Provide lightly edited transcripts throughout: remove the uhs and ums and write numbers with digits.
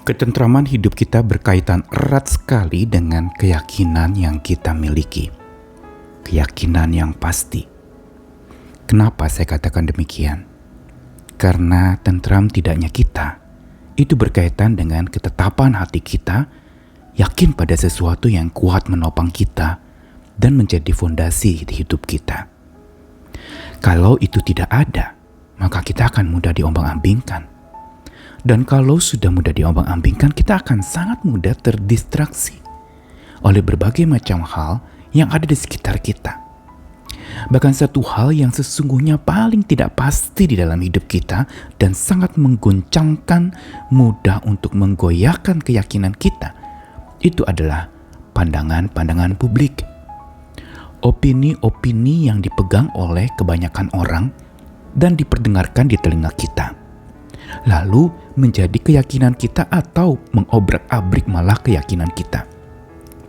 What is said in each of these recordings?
Ketentraman hidup kita berkaitan erat sekali dengan keyakinan yang kita miliki. Keyakinan yang pasti. Kenapa saya katakan demikian? Karena tentram tidaknya kita, itu berkaitan dengan ketetapan hati kita, yakin pada sesuatu yang kuat menopang kita, dan menjadi fondasi di hidup kita. Kalau itu tidak ada, maka kita akan mudah diombang-ambingkan. Dan kalau sudah mudah diombang-ambingkan, kita akan sangat mudah terdistraksi oleh berbagai macam hal yang ada di sekitar kita. Bahkan satu hal yang sesungguhnya paling tidak pasti di dalam hidup kita dan sangat mengguncangkan, mudah untuk menggoyahkan keyakinan kita, itu adalah pandangan-pandangan publik. Opini-opini yang dipegang oleh kebanyakan orang dan diperdengarkan di telinga kita. Lalu menjadi keyakinan kita atau mengobrak-abrik malah keyakinan kita.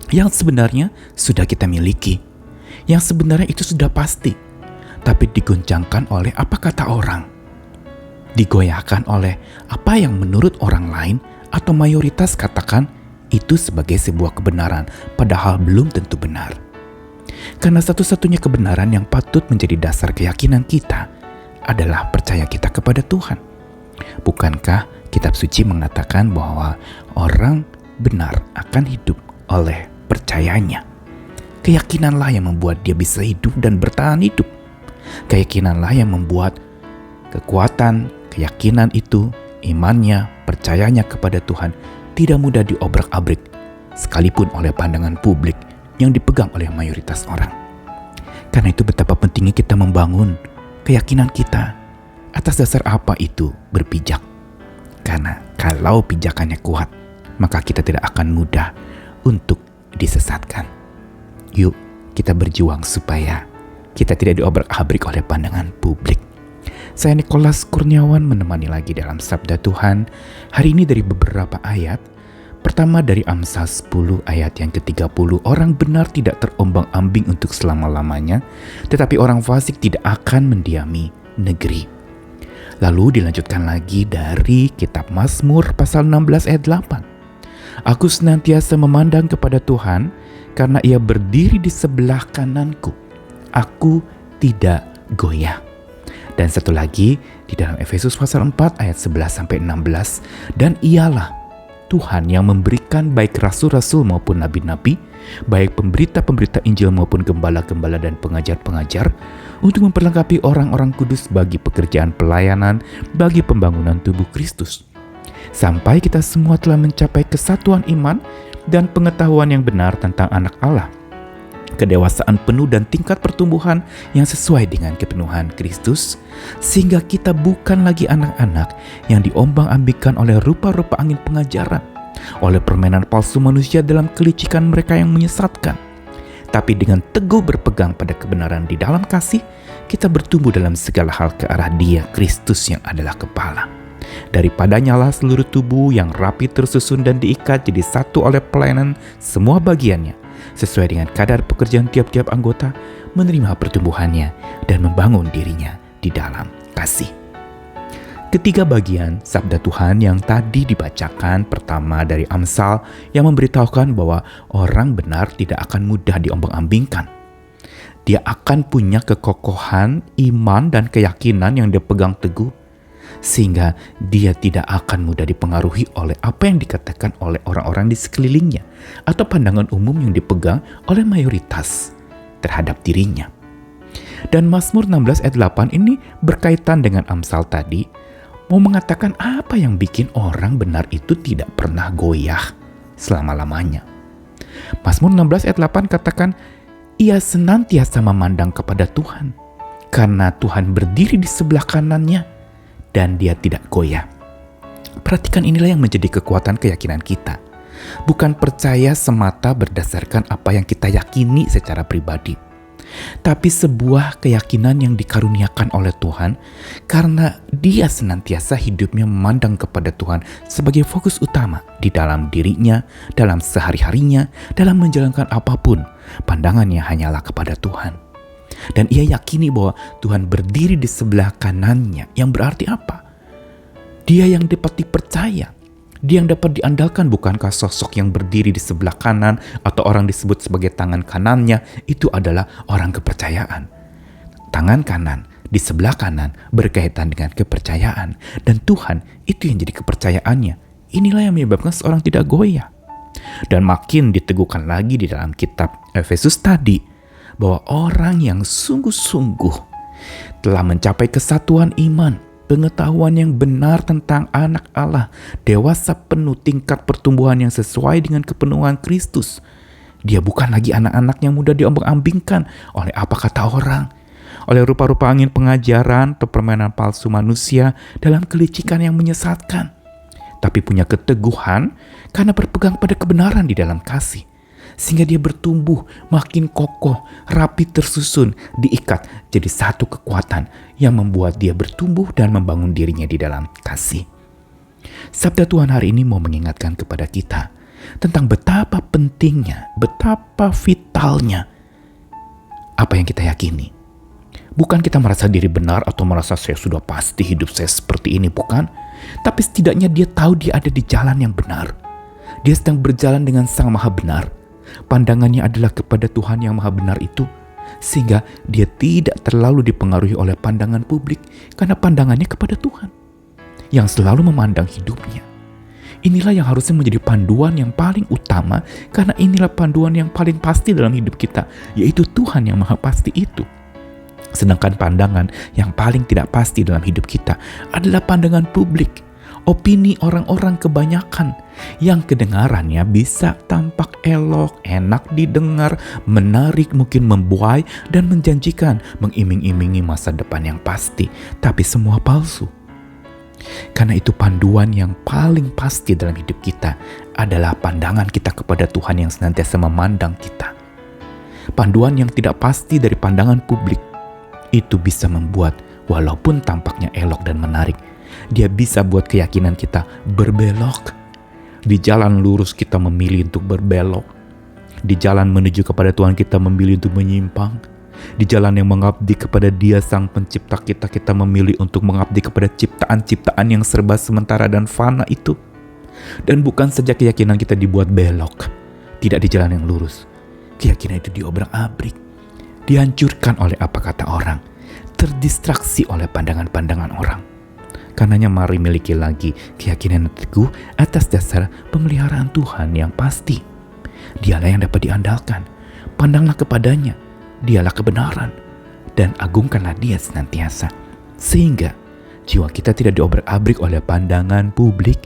Yang sebenarnya sudah kita miliki. Yang sebenarnya itu sudah pasti. Tapi digoncangkan oleh apa kata orang. Digoyahkan oleh apa yang menurut orang lain atau mayoritas katakan itu sebagai sebuah kebenaran, padahal belum tentu benar. Karena satu-satunya kebenaran yang patut menjadi dasar keyakinan kita adalah percaya kita kepada Tuhan. Bukankah kitab suci mengatakan bahwa orang benar akan hidup oleh percayanya? Keyakinanlah yang membuat dia bisa hidup dan bertahan hidup. Keyakinanlah yang membuat kekuatan, keyakinan itu, imannya, percayanya kepada Tuhan tidak mudah diobrak-abrik, sekalipun oleh pandangan publik yang dipegang oleh mayoritas orang. Karena itu betapa pentingnya kita membangun keyakinan kita. Atas dasar apa itu berpijak? Karena kalau pijakannya kuat, maka kita tidak akan mudah untuk disesatkan. Yuk, kita berjuang supaya kita tidak diobrak-abrik oleh pandangan publik. Saya Nikolas Kurniawan menemani lagi dalam Sabda Tuhan. Hari ini dari beberapa ayat. Pertama dari Amsal 10 ayat yang ke-30. Orang benar tidak terombang-ambing untuk selama-lamanya, tetapi orang fasik tidak akan mendiami negeri. Lalu dilanjutkan lagi dari kitab Mazmur pasal 16 ayat 8. Aku senantiasa memandang kepada Tuhan karena ia berdiri di sebelah kananku. Aku tidak goyah. Dan satu lagi di dalam Efesus pasal 4 ayat 11-16. Dan ialah Tuhan yang memberikan baik rasul-rasul maupun nabi-nabi, baik pemberita-pemberita Injil maupun gembala-gembala dan pengajar-pengajar, untuk memperlengkapi orang-orang kudus bagi pekerjaan pelayanan, bagi pembangunan tubuh Kristus. Sampai kita semua telah mencapai kesatuan iman dan pengetahuan yang benar tentang anak Allah, kedewasaan penuh dan tingkat pertumbuhan yang sesuai dengan kepenuhan Kristus, sehingga kita bukan lagi anak-anak yang diombang-ambingkan oleh rupa-rupa angin pengajaran, oleh permainan palsu manusia dalam kelicikan mereka yang menyesatkan. Tapi dengan teguh berpegang pada kebenaran di dalam kasih, kita bertumbuh dalam segala hal ke arah Dia, Kristus yang adalah kepala. Daripadanya lah seluruh tubuh yang rapi tersusun dan diikat jadi satu oleh pelayanan semua bagiannya, sesuai dengan kadar pekerjaan tiap-tiap anggota, menerima pertumbuhannya dan membangun dirinya di dalam kasih. Ketiga bagian sabda Tuhan yang tadi dibacakan, pertama dari Amsal yang memberitahukan bahwa orang benar tidak akan mudah diombang-ambingkan. Dia akan punya kekokohan, iman dan keyakinan yang dia pegang teguh, sehingga dia tidak akan mudah dipengaruhi oleh apa yang dikatakan oleh orang-orang di sekelilingnya atau pandangan umum yang dipegang oleh mayoritas terhadap dirinya. Dan Mazmur 16 ayat 8 ini berkaitan dengan Amsal tadi, mau mengatakan apa yang bikin orang benar itu tidak pernah goyah selama-lamanya. Mazmur 16 ayat 8 katakan, ia senantiasa memandang kepada Tuhan, karena Tuhan berdiri di sebelah kanannya, dan dia tidak goyah. Perhatikan, inilah yang menjadi kekuatan keyakinan kita. Bukan percaya semata berdasarkan apa yang kita yakini secara pribadi, tapi sebuah keyakinan yang dikaruniakan oleh Tuhan karena Dia senantiasa hidupnya memandang kepada Tuhan sebagai fokus utama di dalam dirinya, dalam sehari-harinya, dalam menjalankan apapun. Pandangannya hanyalah kepada Tuhan. Dan ia yakini bahwa Tuhan berdiri di sebelah kanannya, yang berarti apa? Dia yang dapat dipercaya. Dia yang dapat diandalkan bukankah sosok yang berdiri di sebelah kanan atau orang disebut sebagai tangan kanannya itu adalah orang kepercayaan. Tangan kanan di sebelah kanan berkaitan dengan kepercayaan dan Tuhan itu yang jadi kepercayaannya. Inilah yang menyebabkan seorang tidak goyah. Dan makin diteguhkan lagi di dalam kitab Efesus tadi bahwa orang yang sungguh-sungguh telah mencapai kesatuan iman, pengetahuan yang benar tentang anak Allah, dewasa penuh tingkat pertumbuhan yang sesuai dengan kepenuhan Kristus. Dia bukan lagi anak-anak yang mudah diombang-ambingkan oleh apa kata orang, oleh rupa-rupa angin pengajaran atau permainan palsu manusia dalam kelicikan yang menyesatkan, tapi punya keteguhan karena berpegang pada kebenaran di dalam kasih. Sehingga dia bertumbuh makin kokoh, rapi tersusun, diikat jadi satu kekuatan yang membuat dia bertumbuh dan membangun dirinya di dalam kasih. Sabda Tuhan hari ini mau mengingatkan kepada kita tentang betapa pentingnya, betapa vitalnya apa yang kita yakini. Bukan kita merasa diri benar atau merasa saya sudah pasti hidup saya seperti ini, bukan. Tapi setidaknya dia tahu dia ada di jalan yang benar. Dia sedang berjalan dengan Sang Maha Benar. Pandangannya adalah kepada Tuhan yang Maha Benar itu, sehingga dia tidak terlalu dipengaruhi oleh pandangan publik karena pandangannya kepada Tuhan yang selalu memandang hidupnya. Inilah yang harusnya menjadi panduan yang paling utama, karena inilah panduan yang paling pasti dalam hidup kita, yaitu Tuhan yang Maha Pasti itu. Sedangkan pandangan yang paling tidak pasti dalam hidup kita adalah pandangan publik, opini orang-orang kebanyakan yang kedengarannya bisa tampak elok, enak didengar, menarik, mungkin membuai dan menjanjikan, mengiming-imingi masa depan yang pasti, tapi semua palsu. Karena itu panduan yang paling pasti dalam hidup kita adalah pandangan kita kepada Tuhan yang senantiasa memandang kita. Panduan yang tidak pasti dari pandangan publik itu bisa membuat walaupun tampaknya elok dan menarik, dia bisa buat keyakinan kita berbelok. Di jalan lurus kita memilih untuk berbelok. Di jalan menuju kepada Tuhan kita memilih untuk menyimpang. Di jalan yang mengabdi kepada Dia Sang Pencipta kita, kita memilih untuk mengabdi kepada ciptaan-ciptaan yang serba sementara dan fana itu. Dan bukan saja keyakinan kita dibuat belok, tidak di jalan yang lurus. Keyakinan itu diobrak-abrik, dihancurkan oleh apa kata orang, terdistraksi oleh pandangan-pandangan orang. Karenanya mari miliki lagi keyakinan yang teguh atas dasar pemeliharaan Tuhan yang pasti. Dialah yang dapat diandalkan. Pandanglah kepadanya, Dialah kebenaran, dan agungkanlah Dia senantiasa. Sehingga jiwa kita tidak diobrak-abrik oleh pandangan publik,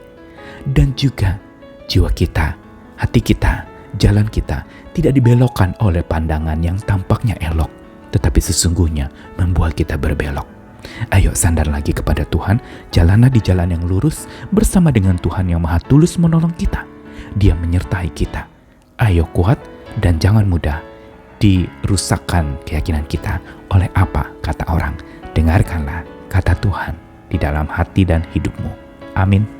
dan juga jiwa kita, hati kita, jalan kita tidak dibelokkan oleh pandangan yang tampaknya elok, tetapi sesungguhnya membuat kita berbelok. Ayo sandar lagi kepada Tuhan, jalanlah di jalan yang lurus bersama dengan Tuhan yang Maha Tulus menolong kita. Dia menyertai kita. Ayo kuat dan jangan mudah dirusakkan keyakinan kita oleh apa kata orang. Dengarkanlah kata Tuhan di dalam hati dan hidupmu. Amin.